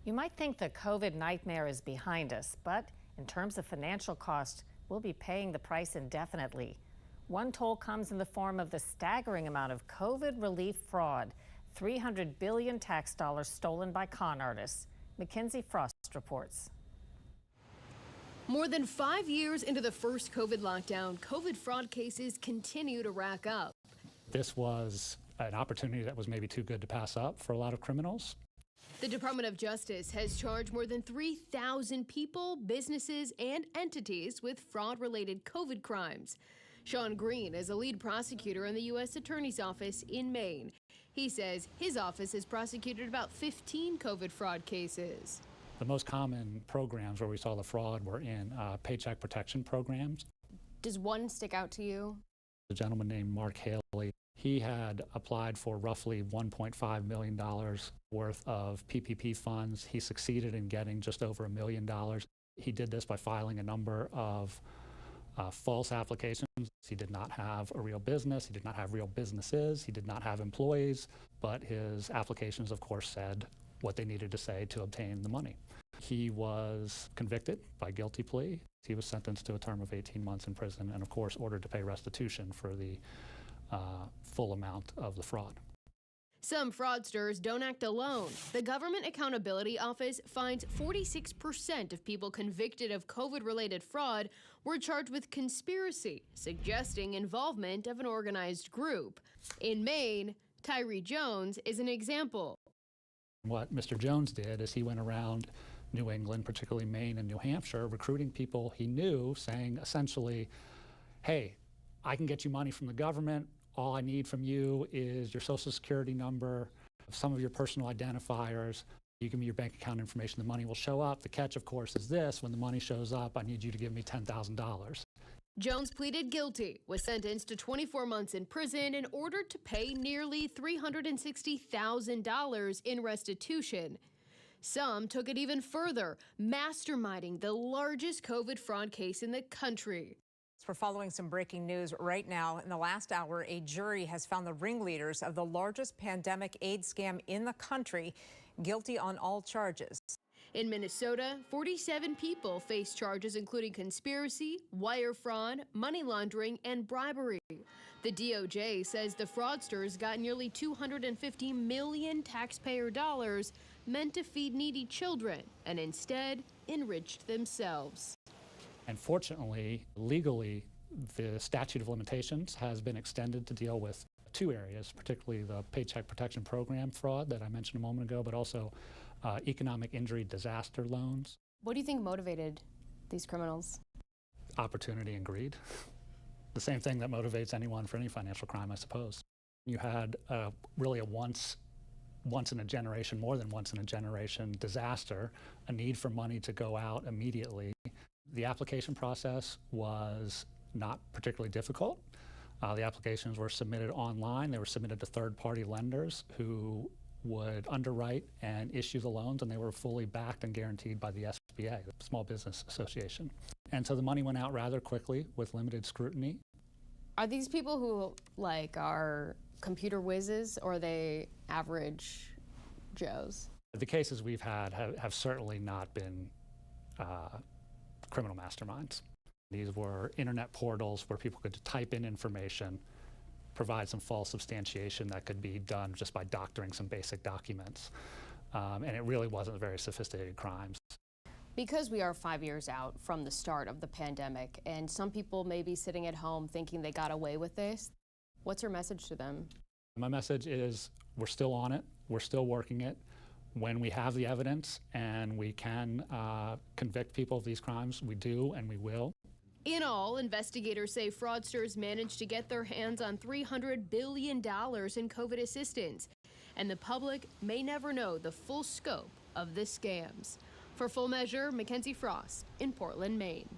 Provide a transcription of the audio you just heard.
You might think the COVID nightmare is behind us, but in terms of financial cost, we'll be paying the price indefinitely. One toll comes in the form of the staggering amount of COVID relief fraud, 300 billion tax dollars stolen by con artists. Mackenzie Frost reports. More than 5 years into the first COVID lockdown, COVID fraud cases continue to rack up. This was an opportunity that was maybe too good to pass up for a lot of criminals. The Department of Justice has charged more than 3,000 people, businesses, and entities with fraud-related COVID crimes. Sean Green is a lead prosecutor in the U.S. Attorney's Office in Maine. He says his office has prosecuted about 15 COVID fraud cases. The most common programs where we saw the fraud were in paycheck protection programs. Does one stick out to you? A gentleman named Mark Haley, he had applied for roughly $1.5 million worth of PPP funds. He succeeded in getting just over $1 million. He did this by filing a number of false applications. He did not have a real business. He did not have real businesses. He did not have employees, but his applications, of course, said what they needed to say to obtain the money. He was convicted by guilty plea. He was sentenced to a term of 18 months in prison and, of course, ordered to pay restitution for the full amount of the fraud. Some fraudsters don't act alone. The Government Accountability Office finds 46% of people convicted of COVID-related fraud were charged with conspiracy, suggesting involvement of an organized group. In Maine, Tyree Jones is an example. What Mr. Jones did is he went around New England, particularly Maine and New Hampshire, recruiting people he knew, saying essentially, hey, I can get you money from the government. All I need from you is your Social Security number, some of your personal identifiers. You give me your bank account information, the money will show up. The catch, of course, is this: when the money shows up, I need you to give me $10,000. Jones pleaded guilty, was sentenced to 24 months in prison, and ordered to pay nearly $360,000 in restitution. Some took it even further, masterminding the largest COVID fraud case in the country. We're following some breaking news right now. In the last hour, a jury has found the ringleaders of the largest pandemic aid scam in the country guilty on all charges. In Minnesota, 47 people face charges including conspiracy, wire fraud, money laundering, and bribery. The DOJ says the fraudsters got nearly $250 million taxpayer dollars meant to feed needy children and instead enriched themselves. And fortunately, legally, the statute of limitations has been extended to deal with two areas, particularly the Paycheck Protection Program fraud that I mentioned a moment ago, but also economic injury disaster loans. What do you think motivated these criminals? Opportunity and greed. The same thing that motivates anyone for any financial crime, I suppose. You had really a once in a generation, more than once in a generation disaster, a need for money to go out immediately. The application process was not particularly difficult. The applications were submitted online. They were submitted to third-party lenders who would underwrite and issue the loans, and they were fully backed and guaranteed by the SBA, the Small Business Association. And so the money went out rather quickly with limited scrutiny. Are these people who are computer whizzes, or are they average Joes? The cases we've had have certainly not been criminal masterminds. These were internet portals where people could type in information, provide some false substantiation that could be done just by doctoring some basic documents. And it really wasn't very sophisticated crimes. Because we are 5 years out from the start of the pandemic, and some people may be sitting at home thinking they got away with this, what's your message to them? My message is we're still on it, we're still working it. When we have the evidence and we can convict people of these crimes, we do and we will. In all, investigators say fraudsters managed to get their hands on $300 billion in COVID assistance, and the public may never know the full scope of the scams. For Full Measure, Mackenzie Frost in Portland, Maine.